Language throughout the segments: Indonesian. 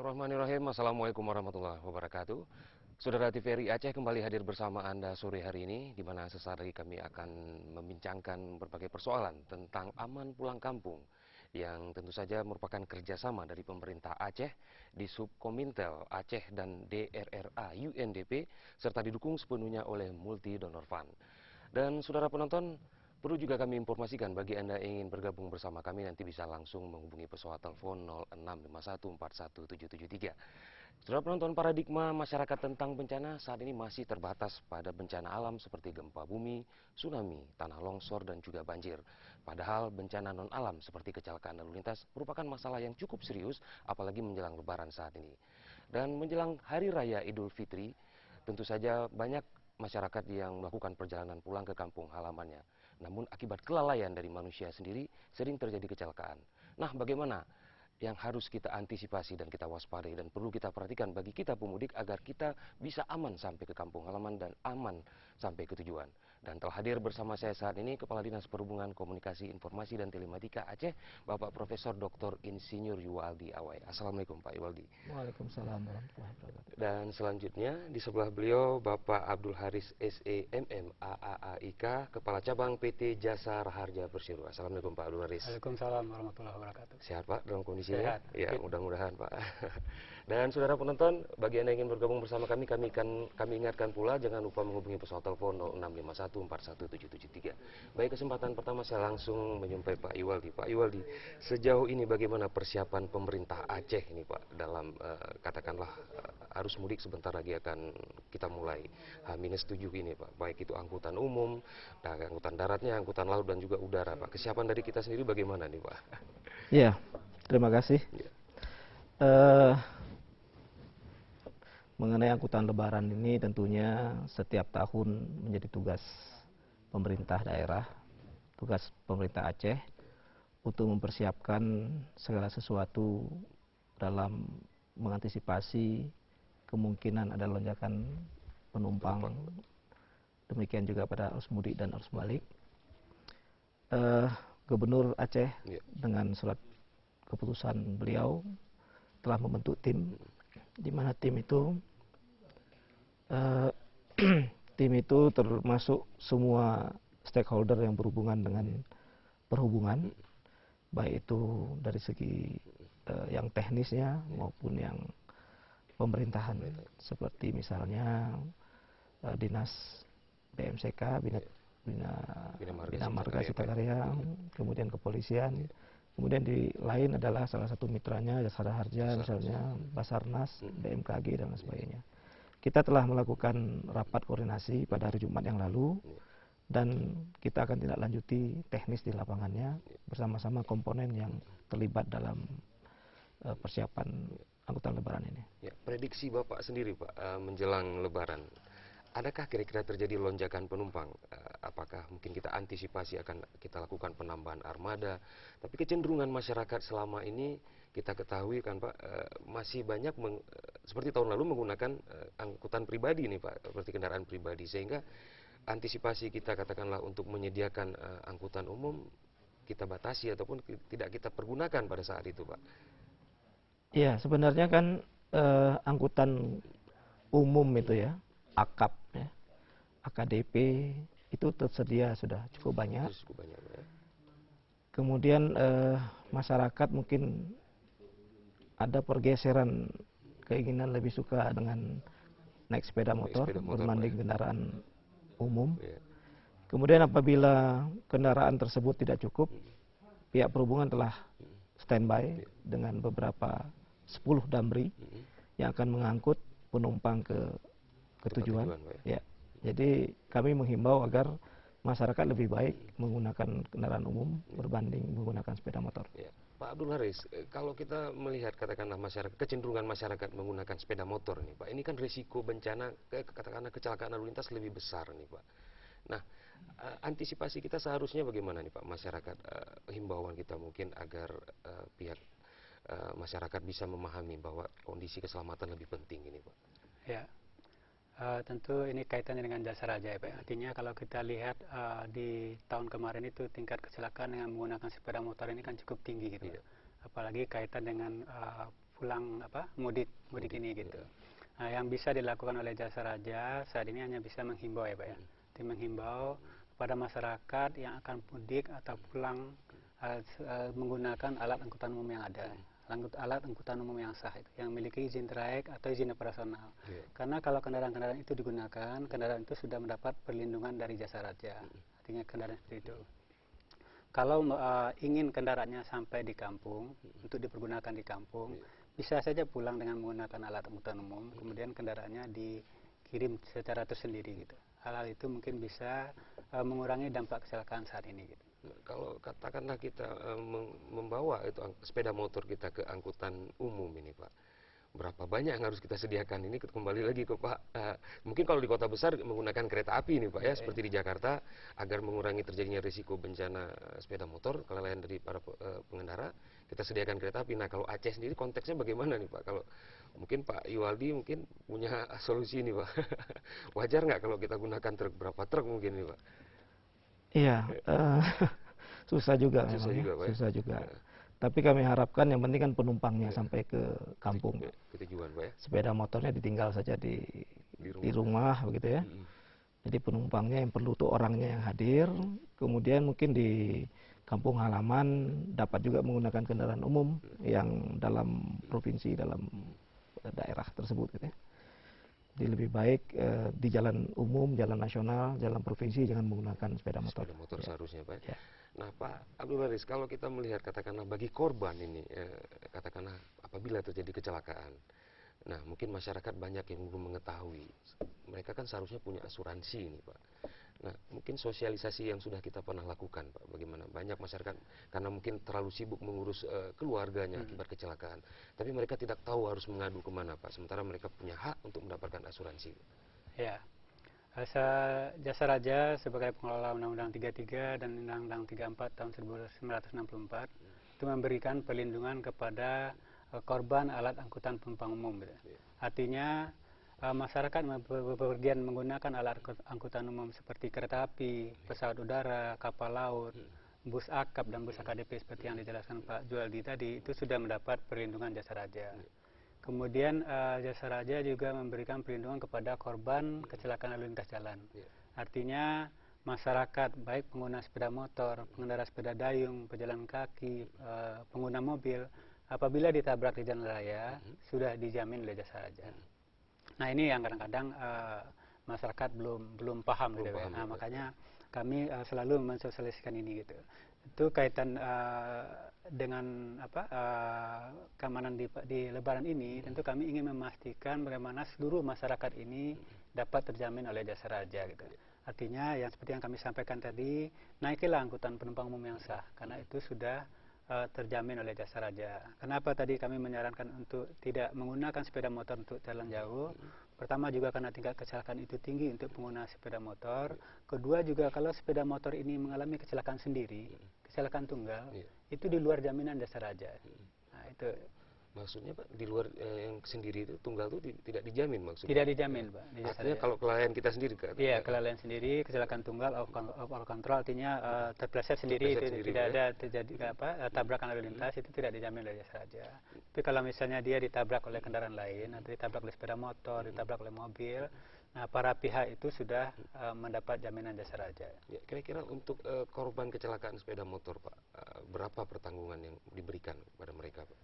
Bismillahirrahmanirrahim. Assalamualaikum warahmatullahi wabarakatuh. Saudara TVRI Aceh kembali hadir bersama Anda sore hari ini, di mana sesaat lagi kami akan membincangkan berbagai persoalan tentang aman pulang kampung, yang tentu saja merupakan kerjasama dari pemerintah Aceh di Subkomintel Aceh dan DRRA UNDP, serta didukung sepenuhnya oleh Multi Donor Fund. Dan saudara penonton, perlu juga kami informasikan bagi Anda yang ingin bergabung bersama kami, nanti bisa langsung menghubungi pesawat telepon 0651411773. Saudara penonton, paradigma masyarakat tentang bencana saat ini masih terbatas pada bencana alam seperti gempa bumi, tsunami, tanah longsor, dan juga banjir. Padahal bencana non-alam seperti kecelakaan lalu lintas merupakan masalah yang cukup serius, apalagi menjelang Lebaran saat ini. Dan menjelang Hari Raya Idul Fitri, tentu saja banyak masyarakat yang melakukan perjalanan pulang ke kampung halamannya. Namun akibat kelalaian dari manusia sendiri, sering terjadi kecelakaan. Nah, bagaimana yang harus kita antisipasi dan kita waspadai dan perlu kita perhatikan bagi kita pemudik agar kita bisa aman sampai ke kampung halaman dan aman sampai ke tujuan. Dan telah hadir bersama saya saat ini Kepala Dinas Perhubungan Komunikasi Informasi dan Telematika Aceh, Bapak Profesor Dr. Insinyur Yuwaldi Awai. Assalamualaikum Pak Yuwaldi. Waalaikumsalam warahmatullahi wabarakatuh. Dan selanjutnya di sebelah beliau Bapak Abdul Haris SEMM AAAIK, Kepala Cabang PT Jasa Raharja Persero. Assalamualaikum Pak Abdul Haris. Waalaikumsalam warahmatullahi wabarakatuh. Sehat Pak dalam kondisinya? Sehat. Ya, mudah-mudahan Pak. Dan saudara penonton, bagi Anda yang ingin bergabung bersama kami ingatkan pula jangan lupa menghubungi pesawat telepon 0651411773. Baik, kesempatan pertama saya langsung menyumpai Pak Yuwaldi. Pak Yuwaldi, sejauh ini bagaimana persiapan pemerintah Aceh ini Pak dalam katakanlah arus mudik sebentar lagi akan kita mulai H-7 ini Pak, baik itu angkutan umum, angkutan daratnya, angkutan laut dan juga udara Pak. Kesiapan dari kita sendiri bagaimana nih Pak? Ya, terima kasih. Ya. Mengenai angkutan lebaran ini tentunya setiap tahun menjadi tugas pemerintah daerah, tugas pemerintah Aceh untuk mempersiapkan segala sesuatu dalam mengantisipasi kemungkinan ada lonjakan penumpang. Demikian juga pada arus mudik dan arus balik. Gubernur Aceh dengan surat keputusan beliau telah membentuk tim, di mana tim itu termasuk semua stakeholder yang berhubungan dengan perhubungan, baik itu dari segi yang teknisnya maupun yang pemerintahan, seperti misalnya dinas BMCK, Bina Marga Cipta Karya, kemudian kepolisian, kemudian di lain adalah salah satu mitranya Jasa Raharja, misalnya Basarnas, BMKG dan lain sebagainya. Kita telah melakukan rapat koordinasi pada hari Jumat yang lalu, dan kita akan tindak lanjuti teknis di lapangannya bersama-sama komponen yang terlibat dalam persiapan angkutan lebaran ini. Ya, prediksi Bapak sendiri Pak menjelang lebaran, adakah kira-kira terjadi lonjakan penumpang? Apakah mungkin kita antisipasi akan kita lakukan penambahan armada? Tapi kecenderungan masyarakat selama ini kita ketahui kan Pak, masih banyak seperti tahun lalu menggunakan angkutan pribadi nih Pak, seperti kendaraan pribadi, sehingga antisipasi kita katakanlah untuk menyediakan angkutan umum kita batasi ataupun tidak kita pergunakan pada saat itu Pak. Ya, sebenarnya kan angkutan umum itu ya, AKAP ya, AKDP itu tersedia sudah cukup banyak. Ya. Kemudian masyarakat mungkin ada pergeseran keinginan lebih suka dengan naik sepeda motor berbanding kendaraan umum. Ya. Kemudian apabila kendaraan tersebut tidak cukup, pihak perhubungan telah standby dengan beberapa 10 damri yang akan mengangkut penumpang ke tujuan. Ya. Jadi kami menghimbau agar masyarakat lebih baik menggunakan kendaraan umum berbanding menggunakan sepeda motor. Ya. Pak Abdul Haris, kalau kita melihat katakanlah masyarakat, kecenderungan masyarakat menggunakan sepeda motor nih Pak, ini kan risiko bencana katakanlah kecelakaan lalu lintas lebih besar nih Pak. Nah, antisipasi kita seharusnya bagaimana nih Pak masyarakat, himbauan kita mungkin agar pihak masyarakat bisa memahami bahwa kondisi keselamatan lebih penting ini Pak. Ya, tentu ini kaitannya dengan jasa raja ya Pak. Artinya kalau kita lihat di tahun kemarin itu tingkat kecelakaan dengan menggunakan sepeda motor ini kan cukup tinggi gitu. Apalagi kaitan dengan pulang mudik ini gitu. Nah, yang bisa dilakukan oleh Jasa Raja saat ini hanya bisa menghimbau ya Pak ya. Menghimbau kepada masyarakat yang akan mudik atau pulang menggunakan alat angkutan umum yang ada. Alat angkutan umum yang sah itu, yang memiliki izin trayek atau izin operasional. Karena kalau kendaraan-kendaraan itu digunakan, kendaraan itu sudah mendapat perlindungan dari Jasa Raja. Artinya kendaraan seperti itu. Kalau ingin kendaraannya sampai di kampung, untuk dipergunakan di kampung, bisa saja pulang dengan menggunakan alat angkutan umum, kemudian kendaraannya dikirim secara tersendiri gitu. Hal-hal itu mungkin bisa mengurangi dampak kecelakaan saat ini gitu. Kalau katakanlah kita membawa itu sepeda motor kita ke angkutan umum ini Pak, berapa banyak yang harus kita sediakan? Ini kembali lagi ke Pak, mungkin kalau di kota besar menggunakan kereta api nih Pak ya, seperti di Jakarta, agar mengurangi terjadinya risiko bencana sepeda motor, kelalaian dari para pengendara, kita sediakan kereta api. Nah kalau Aceh sendiri konteksnya bagaimana nih Pak? Kalau mungkin Pak Iwaldi mungkin punya solusi nih Pak, wajar nggak kalau kita gunakan truk, berapa truk mungkin nih Pak? Iya, susah juga memang Susah ya, juga Pak ya? susah juga. Tapi kami harapkan yang penting kan penumpangnya sampai ke kampung. Ke tujuan Pak ya? Sepeda motornya ditinggal saja di rumah begitu ya. Jadi penumpangnya yang perlu tuh orangnya yang hadir, kemudian mungkin di kampung halaman dapat juga menggunakan kendaraan umum yang dalam provinsi, dalam daerah tersebut gitu ya. Jadi lebih baik di jalan umum, jalan nasional, jalan provinsi jangan menggunakan sepeda motor. Sepeda motor seharusnya Pak. Ya. Nah Pak Abdul Haris, kalau kita melihat katakanlah bagi korban ini, katakanlah apabila terjadi kecelakaan, nah mungkin masyarakat banyak yang belum mengetahui, mereka kan seharusnya punya asuransi ini Pak. Nah mungkin sosialisasi yang sudah kita pernah lakukan Pak, bagaimana banyak masyarakat karena mungkin terlalu sibuk mengurus keluarganya akibat kecelakaan, tapi mereka tidak tahu harus mengadu kemana Pak, sementara mereka punya hak untuk mendapatkan asuransi. Ya, Jasa Raja sebagai pengelola Undang-Undang 33 dan Undang-Undang 34 tahun 1964 itu memberikan perlindungan kepada korban alat angkutan penumpang umum. Artinya masyarakat bepergian menggunakan alat angkutan umum seperti kereta api, pesawat udara, kapal laut, bus akap dan bus AKDP seperti yang dijelaskan Pak Jualdi tadi, itu sudah mendapat perlindungan Jasa Raja. Kemudian Jasa Raja juga memberikan perlindungan kepada korban kecelakaan lalu lintas jalan. Artinya masyarakat baik pengguna sepeda motor, pengendara sepeda dayung, pejalan kaki, pengguna mobil, apabila ditabrak di jalan raya sudah dijamin oleh Jasa Raja. Nah ini yang kadang-kadang masyarakat belum paham gitu ya. Nah makanya kami selalu mensosialisasikan ini gitu. Itu kaitan dengan keamanan di Lebaran ini, tentu kami ingin memastikan bagaimana seluruh masyarakat ini dapat terjamin oleh Jasa Raja gitu. Artinya yang seperti yang kami sampaikan tadi, naikilah angkutan penumpang umum yang sah, karena itu sudah terjamin oleh Jasa Raja. Kenapa tadi kami menyarankan untuk tidak menggunakan sepeda motor untuk jalan jauh? Pertama juga karena tingkat kecelakaan itu tinggi untuk pengguna sepeda motor. Kedua juga kalau sepeda motor ini mengalami kecelakaan sendiri, kecelakaan tunggal, itu di luar jaminan Jasa Raja. Nah, itu maksudnya Pak, di luar yang sendiri itu tunggal itu tidak dijamin maksudnya? Tidak dijamin Pak. Artinya kalau kelalaian kita sendiri kan? Iya, kelalaian sendiri, kecelakaan tunggal, over control, artinya terpleset sendiri, itu tidak ada terjadi tabrakan lalu lintas, itu tidak dijamin oleh Jasa Raja. Tapi kalau misalnya dia ditabrak oleh kendaraan lain, atau ditabrak oleh sepeda motor, ditabrak oleh mobil, nah para pihak itu sudah mendapat jaminan Jasa Raja. Ya, kira-kira untuk korban kecelakaan sepeda motor Pak, berapa pertanggungan yang diberikan kepada mereka Pak?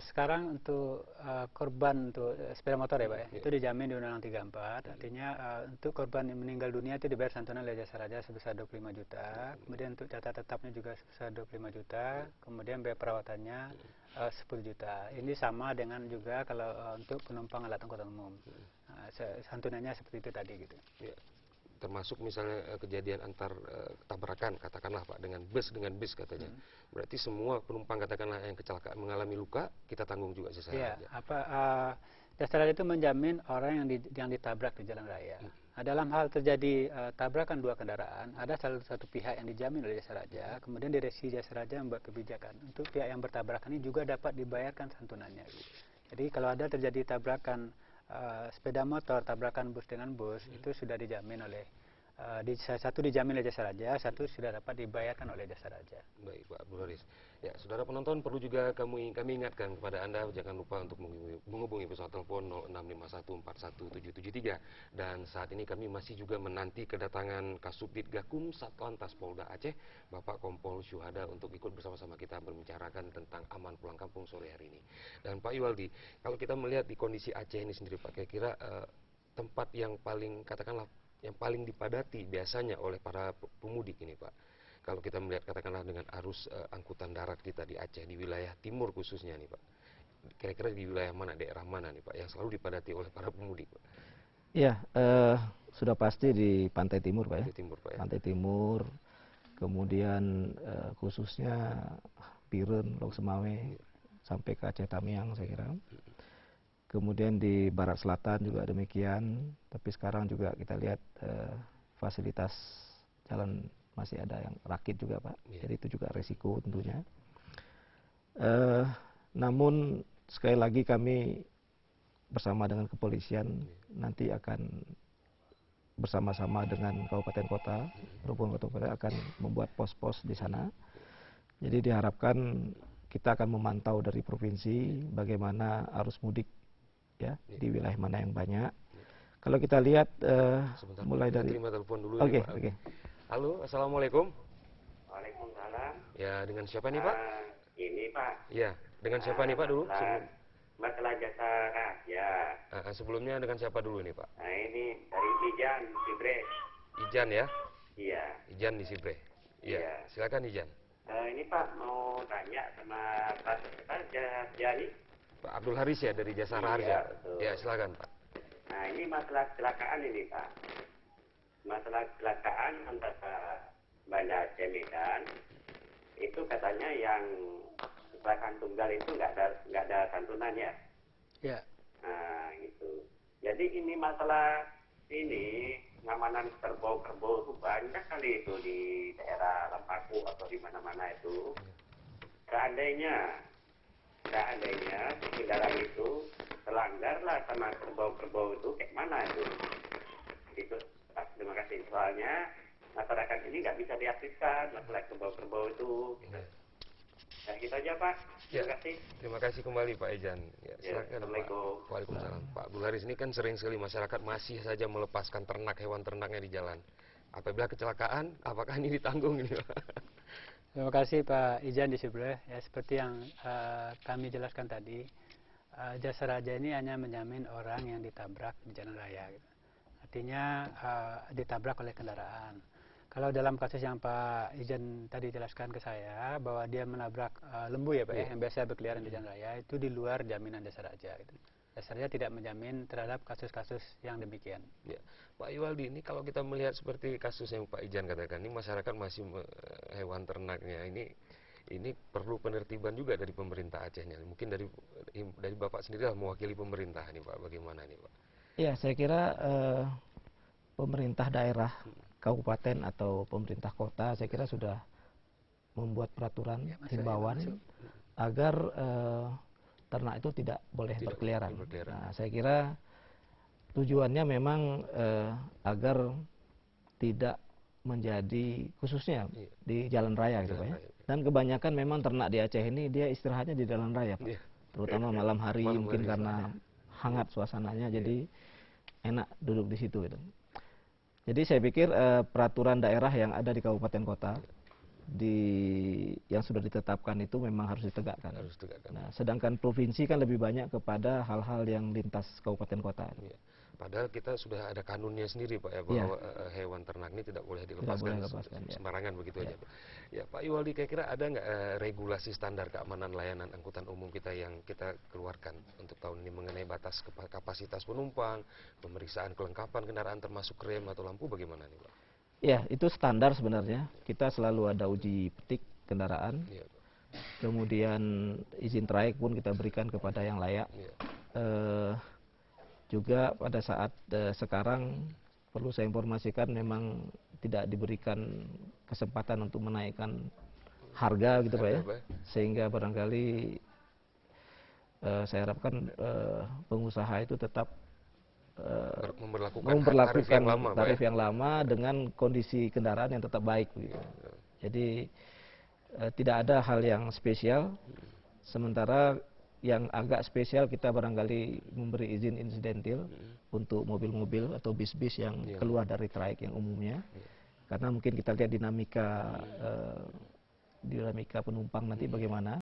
Sekarang untuk korban untuk sepeda motor ya Pak ya, itu dijamin di Undang-Undang 34, artinya untuk korban yang meninggal dunia itu dibayar santunan oleh Jasa Raja sebesar 25 juta, kemudian untuk data tetapnya juga sebesar 25 juta, kemudian biaya perawatannya 10 juta. Ini sama dengan juga kalau untuk penumpang alat angkutan umum, santunannya seperti itu tadi gitu. Ya. Termasuk misalnya kejadian antar tabrakan katakanlah Pak dengan bis katanya. Berarti semua penumpang katakanlah yang kecelakaan mengalami luka kita tanggung juga Jasa Raja. Jasa Raja itu menjamin orang yang ditabrak di jalan raya. Nah, dalam hal terjadi tabrakan dua kendaraan, ada salah satu pihak yang dijamin oleh Jasa Raja, kemudian direksi Jasa Raja membuat kebijakan untuk pihak yang bertabrakan ini juga dapat dibayarkan santunannya. Jadi kalau ada terjadi tabrakan sepeda motor, tabrakan bus dengan bus, itu sudah dijamin oleh satu dijamin oleh Jasa Raja, satu sudah dapat dibayarkan oleh Jasa Raja. Baik Pak Abdul Haris. Ya, saudara penonton, perlu juga kami ingatkan kepada Anda, jangan lupa untuk menghubungi pesawat telepon 0651417773. Dan saat ini kami masih juga menanti kedatangan Kasubdit Gakum Satlantas Polda Aceh, Bapak Kompol Syuhada, untuk ikut bersama-sama kita membicarakan tentang aman pulang kampung sore hari ini. Dan Pak Iwaldi, kalau kita melihat di kondisi Aceh ini sendiri Pak, kira-kira tempat yang paling, katakanlah, yang paling dipadati biasanya oleh para pemudik ini Pak, kalau kita melihat katakanlah dengan arus angkutan darat kita di Aceh, di wilayah timur khususnya nih Pak, kira-kira di wilayah mana, daerah mana nih Pak, yang selalu dipadati oleh para pemudik Pak? Ya, sudah pasti di Pantai Timur Pak ya. Pantai Timur Pak ya. Pantai Timur, kemudian khususnya Piren, Lok Semawe, sampai ke Aceh Tamiang saya kira. Kemudian di Barat Selatan juga demikian, tapi sekarang juga kita lihat fasilitas jalan masih ada yang rakit juga Pak, jadi itu juga resiko tentunya. Namun sekali lagi kami bersama dengan kepolisian nanti akan bersama-sama dengan kabupaten kota, perhubungan kota akan membuat pos-pos di sana. Jadi diharapkan kita akan memantau dari provinsi bagaimana arus mudik ya di wilayah mana yang banyak. Kalau kita lihat mulai dari terima telepon dulu Oke. Halo, assalamualaikum. Waalaikumsalam. Ya, dengan siapa nih Pak? Ini Pak. Ya, dengan siapa nih Pak dulu? Masalah Jasa Raja. Sebelumnya dengan siapa dulu nih Pak? Nah ini dari Ijan Sibre. Ijan ya? Iya. Ijan di Sibre. Iya. Silakan Ijan. Ini Pak mau tanya sama Pak Jani. Pak Abdul Haris ya dari Jasa Raja. Ya, silakan Pak. Nah ini masalah kecelakaan ini Pak. Masalah kecelakaan antara Banda Aceh Medan itu katanya yang kecelakaan tunggal itu nggak ada santunan ya. Ya. Nah gitu. Jadi ini masalah ini pengamanan kerbau-kerbau itu banyak kali itu di daerah Lampaku atau di mana-mana itu. Seandainya kendaraan itu terlanggarlah sama kerbau-kerbau itu kayak mana itu? Itu. Terima kasih. Soalnya masyarakat ini nggak bisa diaktifkan masalah kerbau-kerbau itu. Nah, gitu aja Pak. Terima kasih. Terima kasih kembali Pak Ijan. Ya, silakan Assalamualaikum. Pak. Waalaikumsalam. Pak Abdul Haris, ini kan sering sekali masyarakat masih saja melepaskan hewan ternaknya di jalan. Apabila kecelakaan, apakah ini ditanggung ini Pak? Terima kasih Pak Ijan di sebelah. Ya, seperti yang kami jelaskan tadi, Jasa Raja ini hanya menjamin orang yang ditabrak di jalan raya. Gitu. Artinya ditabrak oleh kendaraan. Kalau dalam kasus yang Pak Ijan tadi jelaskan ke saya, bahwa dia menabrak lembu ya Pak ya, yang biasa berkeliaran di jalan raya, itu di luar jaminan Jasa Raja. Gitu. Jasa Raja tidak menjamin terhadap kasus-kasus yang demikian. Ya. Pak Iwaldi, ini kalau kita melihat seperti kasus yang Pak Ijan katakan, ini masyarakat masih hewan ternaknya ini perlu penertiban juga dari pemerintah Acehnya. Mungkin dari Bapak sendiri lah mewakili pemerintah nih Pak, bagaimana nih Pak? Ya, saya kira pemerintah daerah, kabupaten atau pemerintah kota, saya kira sudah membuat peraturan himbauan agar ternak itu tidak boleh berkeliaran. Nah, saya kira tujuannya memang agar tidak menjadi khususnya di jalan raya gitu Pak ya. Dan kebanyakan memang ternak di Aceh ini dia istirahatnya di jalan raya Pak. Terutama malam hari mungkin karena hangat suasananya jadi enak duduk di situ gitu. Jadi saya pikir peraturan daerah yang ada di kabupaten kota yang sudah ditetapkan itu memang harus ditegakkan. Nah, sedangkan provinsi kan lebih banyak kepada hal-hal yang lintas kabupaten kota. Ya. Padahal kita sudah ada kanunnya sendiri Pak ya, bahwa hewan ternak ini tidak boleh dilepaskan sembarangan begitu aja Pak. Ya Pak Iwaldi, kira-kira ada nggak regulasi standar keamanan layanan angkutan umum kita yang kita keluarkan untuk tahun ini mengenai batas kapasitas penumpang, pemeriksaan kelengkapan kendaraan termasuk rem atau lampu, bagaimana nih Pak? Ya, itu standar sebenarnya. Kita selalu ada uji petik kendaraan. Ya, kemudian izin trayek pun kita berikan kepada yang layak. Juga pada saat sekarang perlu saya informasikan memang tidak diberikan kesempatan untuk menaikkan harga gitu Pak ya, sehingga barangkali saya harapkan pengusaha itu tetap memperlakukan tarif yang lama dengan kondisi kendaraan yang tetap baik begitu. Jadi tidak ada hal yang spesial, sementara yang agak spesial kita barangkali memberi izin insidentil untuk mobil-mobil atau bis-bis yang keluar dari trayek yang umumnya, karena mungkin kita lihat dinamika penumpang nanti bagaimana.